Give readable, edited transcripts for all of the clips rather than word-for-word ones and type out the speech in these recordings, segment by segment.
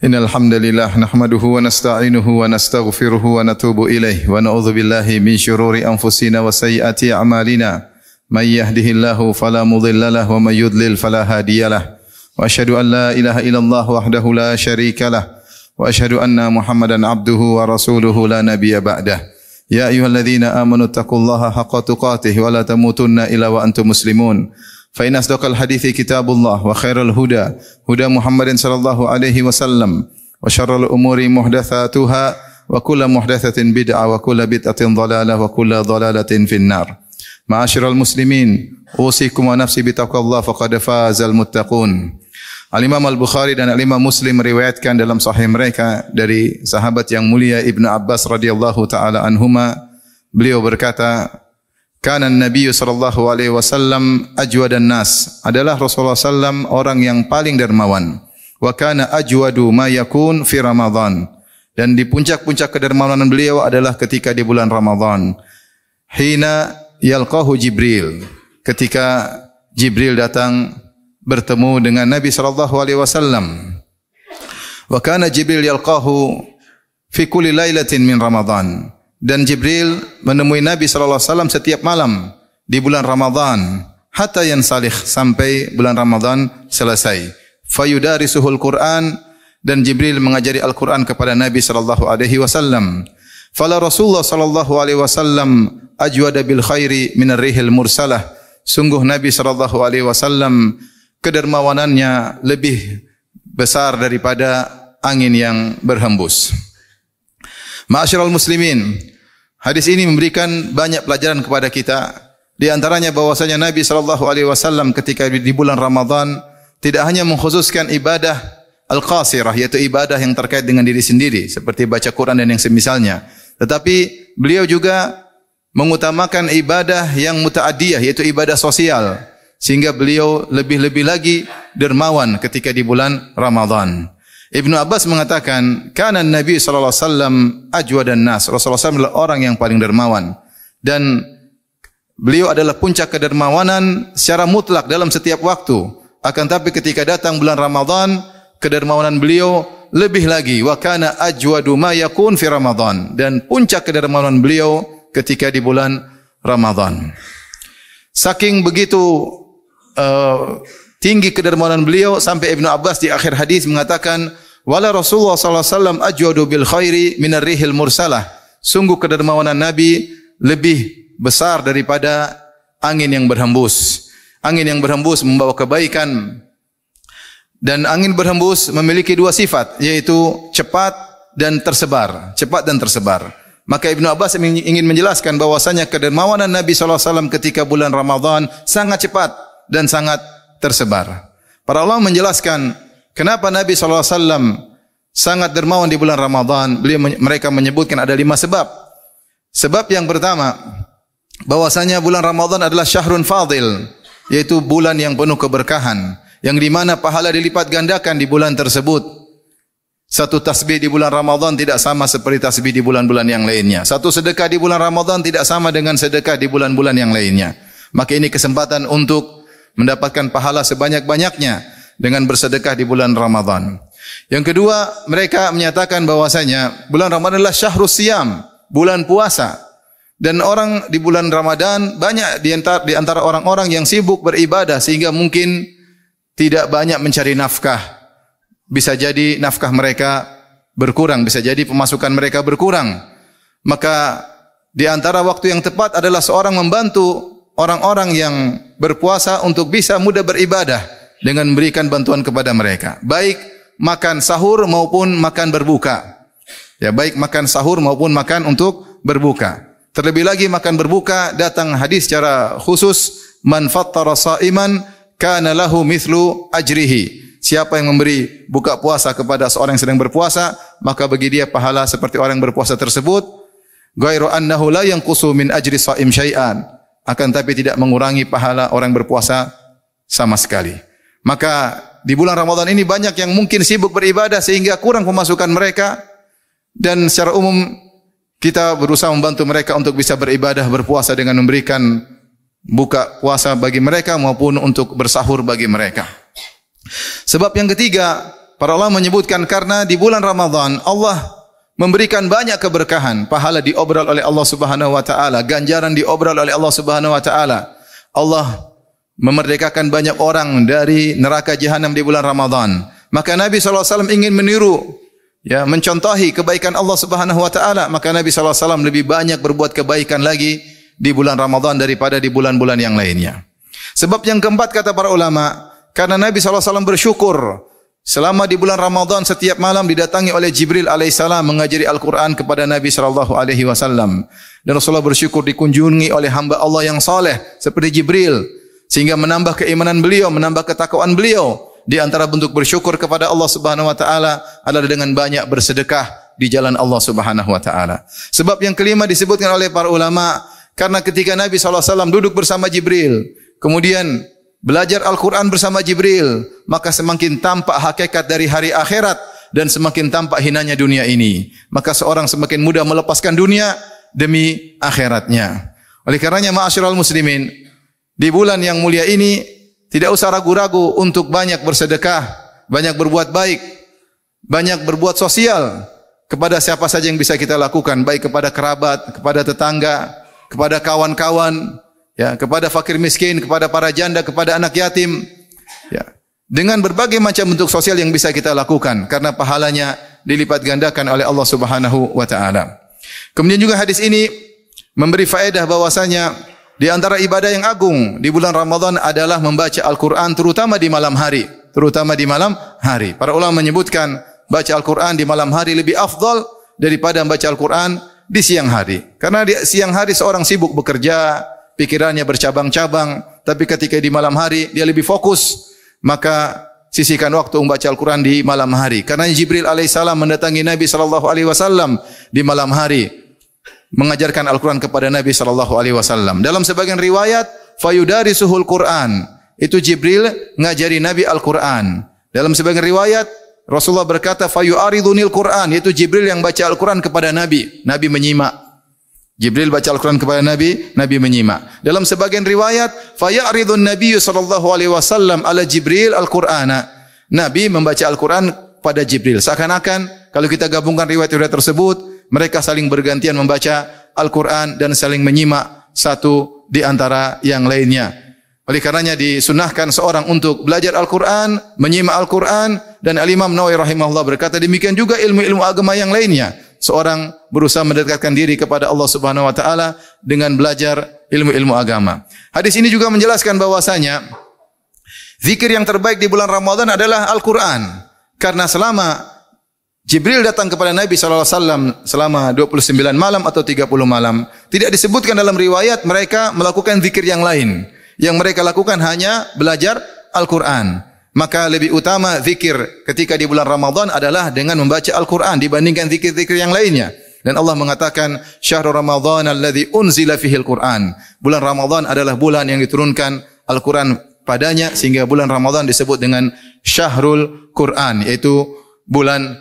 Innal hamdalillah nahmaduhu wa nasta'inuhu wa nastaghfiruhu wa natubu ilayh wa na'udzu billahi min shururi anfusina wa sayyiati a'malina. May yahdihillahu fala mudhillalah wa may yudlil fala hadiyalah. Wa asyhadu an la ilaha illallah wahdahu la syarikalah wa asyhadu anna Muhammadan abduhu wa rasuluhu la nabiyya ba'dah. Ya ayyuhalladzina amanu taqullaha haqqa tuqatih wa la tamutunna illa wa antum muslimun. Fa inna asdaqal hadithi kitabullah wa khairal huda huda Muhammadin sallallahu alaihi wasallam wa syarrul umuri muhdatsatuha wa kullu muhdatsatin bid'ah wa kullu bid'atin dhalalah wa kullu dhalalatin finnar. Ma'asyiral muslimin, usikum wa nafsi bitaqwallah faqad fazal muttaqun. Al-Imam Al-Bukhari dan Al-Imam Muslim meriwayatkan dalam sahih mereka dari sahabat yang mulia Ibnu Abbas radhiyallahu taala anhuma, beliau berkata, Kana Nabi sallallahu alaihi wasallam ajwadan nas. Adalah Rasulullah sallam orang yang paling dermawan. Wa kana ajwadu ma yakun fi Ramadan. Dan di puncak-puncak kedermawanan beliau adalah ketika di bulan Ramadan. Hina yalqahu Jibril. Ketika Jibril datang bertemu dengan Nabi sallallahu alaihi wasallam. Wa kana Jibril yalqahu fi kulli lailatin min Ramadan. Dan Jibril menemui Nabi sallallahu alaihi wasallam setiap malam di bulan Ramadan hatta yansalih, sampai bulan Ramadan selesai. Fayudarisuhul Quran, dan Jibril mengajari Al-Quran kepada Nabi sallallahu alaihi wasallam. Fala Rasulullah sallallahu alaihi wasallam ajwada bil khairi minar rihil mursalah. Sungguh Nabi sallallahu alaihi wasallam kedermawanannya lebih besar daripada angin yang berhembus. Ma'asyiral muslimin, hadis ini memberikan banyak pelajaran kepada kita. Di antaranya bahwasanya Nabi sallallahu alaihi wasallam ketika di bulan Ramadan tidak hanya mengkhususkan ibadah al-qasirah, yaitu ibadah yang terkait dengan diri sendiri seperti baca Quran dan yang semisalnya, tetapi beliau juga mengutamakan ibadah yang muta'addiyah, yaitu ibadah sosial, sehingga beliau lebih-lebih lagi dermawan ketika di bulan Ramadan. Ibnu Abbas mengatakan, kana Nabi sallallahu alaihi wasallam ajwadan nas. Rasulullah SAW adalah orang yang paling dermawan, dan beliau adalah puncak kedermawanan secara mutlak dalam setiap waktu. Akan tapi ketika datang bulan Ramadan, kedermawanan beliau lebih lagi. Wa kana ajwadu ma yakun fi Ramadan, dan puncak kedermawanan beliau ketika di bulan Ramadan. Saking begitu tinggi kedermawanan beliau sampai Ibnu Abbas di akhir hadis mengatakan, wala Rasulullah sallallahu alaihi wasallam ajwadu bil khairi minar rihil mursalah. Sungguh kedermawanan Nabi lebih besar daripada angin yang berhembus. Angin yang berhembus membawa kebaikan, dan angin berhembus memiliki dua sifat, yaitu cepat dan tersebar. Cepat dan tersebar. Maka Ibnu Abbas ingin menjelaskan bahwasanya kedermawanan Nabi sallallahu alaihi wasallam ketika bulan Ramadan sangat cepat dan sangat tersebar. Para ulama menjelaskan kenapa Nabi sallallahu alaihi wasallam sangat dermawan di bulan Ramadan. Mereka menyebutkan ada 5 sebab. Sebab yang pertama, bahwasanya bulan Ramadan adalah syahrun fadil, yaitu bulan yang penuh keberkahan, yang di mana pahala dilipat gandakan di bulan tersebut. Satu tasbih di bulan Ramadan tidak sama seperti tasbih di bulan-bulan yang lainnya. Satu sedekah di bulan Ramadan tidak sama dengan sedekah di bulan-bulan yang lainnya. Maka ini kesempatan untuk mendapatkan pahala sebanyak-banyaknya dengan bersedekah di bulan Ramadan. Yang kedua, mereka menyatakan bahwasanya bulan Ramadan adalah syahrus siyam, bulan puasa. Dan orang di bulan Ramadan banyak di antara orang-orang yang sibuk beribadah sehingga mungkin tidak banyak mencari nafkah. Bisa jadi nafkah mereka berkurang, bisa jadi pemasukan mereka berkurang. Maka di antara waktu yang tepat adalah seorang membantu orang-orang yang berpuasa untuk bisa mudah beribadah dengan memberikan bantuan kepada mereka, baik makan sahur maupun makan berbuka. Ya, baik makan sahur maupun makan untuk berbuka. Terlebih lagi makan berbuka, datang hadis secara khusus, man fattara sha'iman kana lahu mithlu ajrihi. Siapa yang memberi buka puasa kepada seorang yang sedang berpuasa, maka bagi dia pahala seperti orang yang berpuasa tersebut. Ghairu annahu la yanqusu min ajri sha'im syai'an. Akan tapi tidak mengurangi pahala orang berpuasa sama sekali. Maka di bulan Ramadan ini banyak yang mungkin sibuk beribadah sehingga kurang pemasukan mereka, dan secara umum kita berusaha membantu mereka untuk bisa beribadah, berpuasa dengan memberikan buka puasa bagi mereka maupun untuk bersahur bagi mereka. Sebab yang ketiga, Para ulama menyebutkan karena di bulan Ramadan Allah memberikan banyak keberkahan, pahala diobrol oleh Allah Subhanahu wa taala, ganjaran diobrol oleh Allah Subhanahu wa taala. Allah memerdekakan banyak orang dari neraka jahanam di bulan Ramadan. Maka Nabi sallallahu alaihi wasallam ingin meniru, ya, mencontohi kebaikan Allah Subhanahu wa taala, maka Nabi sallallahu alaihi wasallam lebih banyak berbuat kebaikan lagi di bulan Ramadan daripada di bulan-bulan yang lainnya. Sebab yang keempat kata para ulama, karena Nabi sallallahu alaihi wasallam bersyukur selama di bulan Ramadan setiap malam didatangi oleh Jibril alaihissalam mengajari Al-Quran kepada Nabi sallallahu alaihi wasallam. Dan Rasulullah bersyukur dikunjungi oleh hamba Allah yang saleh seperti Jibril, sehingga menambah keimanan beliau, menambah ketakwaan beliau. Di antara bentuk bersyukur kepada Allah Subhanahu wa taala adalah dengan banyak bersedekah di jalan Allah Subhanahu wa taala. Sebab yang kelima disebutkan oleh para ulama, karena ketika Nabi sallallahu alaihi wasallam duduk bersama Jibril, kemudian belajar Al-Quran bersama Jibril, maka semakin tampak hakikat dari hari akhirat dan semakin tampak hinanya dunia ini. Maka seorang semakin mudah melepaskan dunia demi akhiratnya. Oleh karenanya ma'asyiral muslimin, di bulan yang mulia ini tidak usah ragu-ragu untuk banyak bersedekah, banyak berbuat baik, banyak berbuat sosial kepada siapa saja yang bisa kita lakukan, baik kepada kerabat, kepada tetangga, kepada kawan-kawan, ya, kepada fakir miskin, kepada para janda, kepada anak yatim, ya, dengan berbagai macam bentuk sosial yang bisa kita lakukan, karena pahalanya dilipat gandakan oleh Allah Subhanahu wa taala. Kemudian juga hadis ini memberi faedah bahwasanya di antara ibadah yang agung di bulan Ramadan adalah membaca Al-Quran, terutama di malam hari. Terutama di malam hari. Para ulama menyebutkan baca Al-Quran di malam hari lebih afdal daripada membaca Al-Quran di siang hari. Karena di siang hari seorang sibuk bekerja, pikirannya bercabang-cabang. Tapi ketika di malam hari dia lebih fokus, maka sisihkan waktu membaca Al-Quran di malam hari. Karena Jibril alaihissalam mendatangi Nabi sallallahu alaihi wasallam di malam hari, mengajarkan Al-Quran kepada Nabi sallallahu alaihi wasallam. Dalam sebagian riwayat, fayudarisuhul Quran. Itu Jibril ngajari Nabi Al-Quran. Dalam sebagian riwayat, Rasulullah berkata, fayu'aridunil Quran. Itu Jibril yang baca Al-Quran kepada Nabi. Nabi menyimak. Jibril baca Al-Quran kepada Nabi, Nabi menyimak. Dalam sebagian riwayat, faya'ridun Nabi sallallahu alaihi wasallam ala Jibril Al-Qur'ana. Nabi membaca Al-Quran pada Jibril. Seakan-akan kalau kita gabungkan riwayat-riwayat tersebut, mereka saling bergantian membaca Al-Quran dan saling menyimak satu di antara yang lainnya. Oleh karenanya disunahkan seorang untuk belajar Al-Quran, menyimak Al-Quran, dan Al-Imam Nawawi rahimahullah berkata demikian juga ilmu-ilmu agama yang lainnya. Seorang berusaha mendekatkan diri kepada Allah Subhanahu wa taala dengan belajar ilmu-ilmu agama. Hadis ini juga menjelaskan bahwasanya zikir yang terbaik di bulan Ramadan adalah Al-Quran. Karena selama Jibril datang kepada Nabi sallallahu alaihi wasallam selama 29 malam atau 30 malam, tidak disebutkan dalam riwayat mereka melakukan zikir yang lain. Yang mereka lakukan hanya belajar Al-Quran. Maka lebih utama zikir ketika di bulan Ramadan adalah dengan membaca Al-Quran dibandingkan zikir-zikir yang lainnya. Dan Allah mengatakan, Syahrul Ramadan alladzi unzila fihil Quran. Bulan Ramadan adalah bulan yang diturunkan Al-Quran padanya, sehingga bulan Ramadan disebut dengan Syahrul Quran, yaitu bulan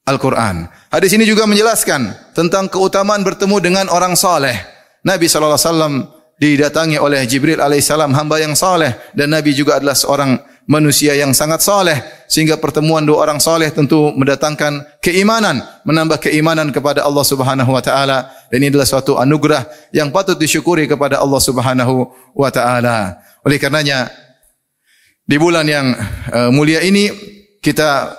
Al-Quran. Hadis ini juga menjelaskan tentang keutamaan bertemu dengan orang saleh. Nabi sallallahu alaihi wasallam didatangi oleh Jibril alaihissalam, hamba yang saleh, dan Nabi juga adalah seorang manusia yang sangat saleh, sehingga pertemuan dua orang saleh tentu mendatangkan keimanan, menambah keimanan kepada Allah Subhanahu wa taala, dan ini adalah suatu anugerah yang patut disyukuri kepada Allah Subhanahu wa taala. Oleh karenanya di bulan yang mulia ini kita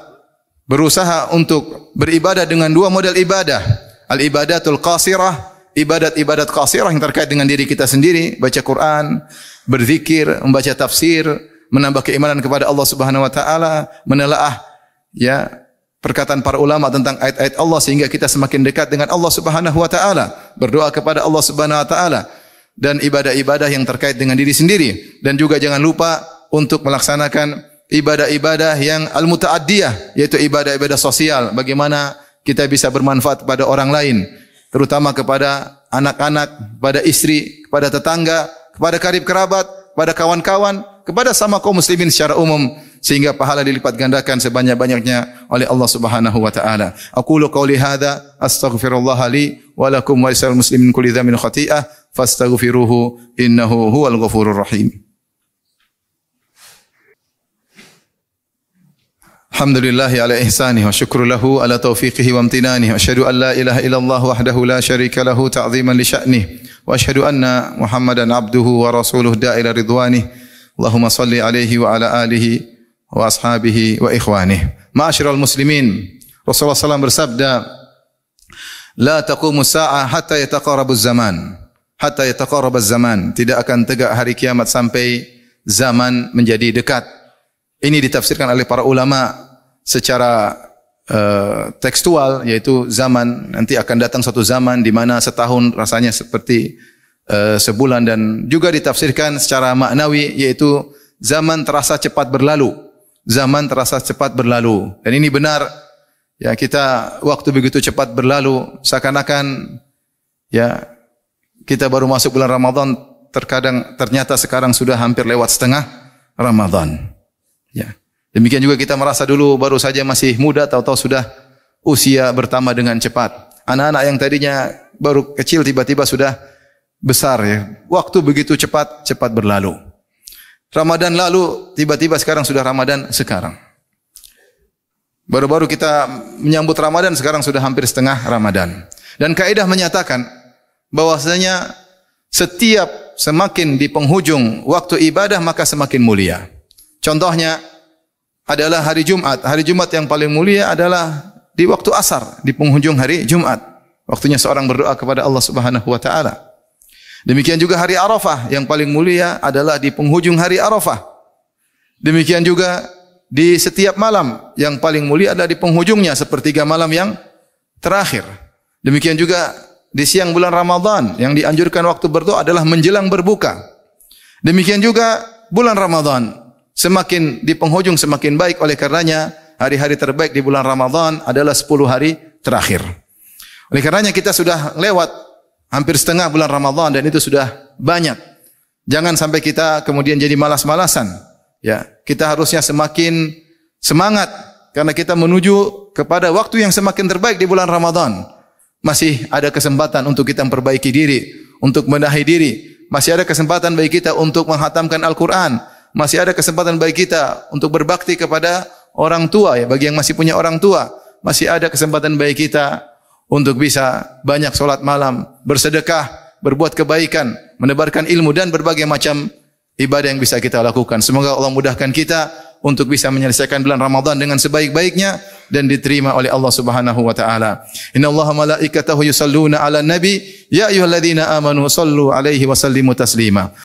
berusaha untuk beribadah dengan dua model ibadah. Al-ibadatul qasirah, ibadat-ibadat qasirah yang terkait dengan diri kita sendiri, baca Quran, berzikir, membaca tafsir, menambah keimanan kepada Allah Subhanahu wa taala, menelaah ya perkataan para ulama tentang ayat-ayat Allah sehingga kita semakin dekat dengan Allah Subhanahu wa taala, berdoa kepada Allah Subhanahu wa taala, dan ibadah-ibadah yang terkait dengan diri sendiri. Dan juga jangan lupa untuk melaksanakan ibadah-ibadah yang al-muta'addiyah, yaitu ibadah-ibadah sosial. Bagaimana kita bisa bermanfaat kepada orang lain, terutama kepada anak-anak, kepada istri, kepada tetangga, kepada karib kerabat, kepada kawan-kawan, kepada sama kaum muslimin secara umum, sehingga pahala dilipat gandakan sebanyak-banyaknya oleh Allah Subhanahu wa taala. Aqulu qouli hadza astaghfirullah li wa lakum wa lisal muslimin kulli dhanbin khati'ah fastaghfiruhu innahu huwal ghafurur rahim. Alhamdulillahi ala ihsanih wa syukru lahu ala taufiqihi wa amtinanih wa asyhadu an la ilaha illallah wahdahu la syarika lahu ta'ziman li sya'nih wa asyhadu anna Muhammadan abduhu wa rasuluhu da'ila ridwanih. Allahumma salli alaihi wa ala alihi wa ashabihi wa ikhwanih. Ma'asyiral muslimin, Rasulullah SAW bersabda, la taqumu sa'ah hatta yataqarabuz zaman. Hatta yataqarabuz zaman. Tidak akan tegak hari kiamat sampai zaman menjadi dekat. Ini ditafsirkan oleh para ulama secara tekstual, yaitu zaman nanti akan datang suatu zaman di mana setahun rasanya seperti sebulan, dan juga ditafsirkan secara maknawi, yaitu zaman terasa cepat berlalu. Zaman terasa cepat berlalu. Dan ini benar. Ya, kita waktu begitu cepat berlalu, seakan-akan ya kita baru masuk bulan Ramadan, ternyata sekarang sudah hampir lewat setengah Ramadan. Ya. Demikian juga kita merasa dulu baru saja masih muda, tahu-tahu sudah usia bertambah dengan cepat. Anak-anak yang tadinya baru kecil tiba-tiba sudah besar ya. Waktu begitu cepat berlalu. Ramadan lalu, tiba-tiba sekarang sudah Ramadan sekarang. Baru-baru kita menyambut Ramadan, sekarang sudah hampir setengah Ramadan. Dan kaidah menyatakan bahwasanya setiap semakin di penghujung waktu ibadah maka semakin mulia. Contohnya adalah hari Jumat. Hari Jumat yang paling mulia adalah di waktu asar, di penghujung hari Jumat. Waktunya seorang berdoa kepada Allah Subhanahu wa taala. Demikian juga hari Arafah yang paling mulia adalah di penghujung hari Arafah. Demikian juga di setiap malam yang paling mulia adalah di penghujungnya, sepertiga malam yang terakhir. Demikian juga di siang bulan Ramadan yang dianjurkan waktu berdoa adalah menjelang berbuka. Demikian juga bulan Ramadan semakin di penghujung semakin baik, oleh karenanya hari-hari terbaik di bulan Ramadan adalah 10 hari terakhir. Oleh karenanya kita sudah lewat hampir setengah bulan Ramadan dan itu sudah banyak. Jangan sampai kita kemudian jadi malas-malasan. Ya, kita harusnya semakin semangat karena kita menuju kepada waktu yang semakin terbaik di bulan Ramadan. Masih ada kesempatan untuk kita memperbaiki diri, untuk menahi diri. Masih ada kesempatan bagi kita untuk menghatamkan Al-Quran. Masih ada kesempatan bagi kita untuk berbakti kepada orang tua, ya, bagi yang masih punya orang tua. Masih ada kesempatan bagi kita untuk bisa banyak solat malam, bersedekah, berbuat kebaikan, menebarkan ilmu dan berbagai macam ibadah yang bisa kita lakukan. Semoga Allah mudahkan kita untuk bisa menyelesaikan bulan Ramadan dengan sebaik-baiknya dan diterima oleh Allah Subhanahu wa taala. Innallaha malaikatahu yusalluna 'alan nabi ya ayyuhalladzina amanu sallu 'alaihi wa sallimu taslima.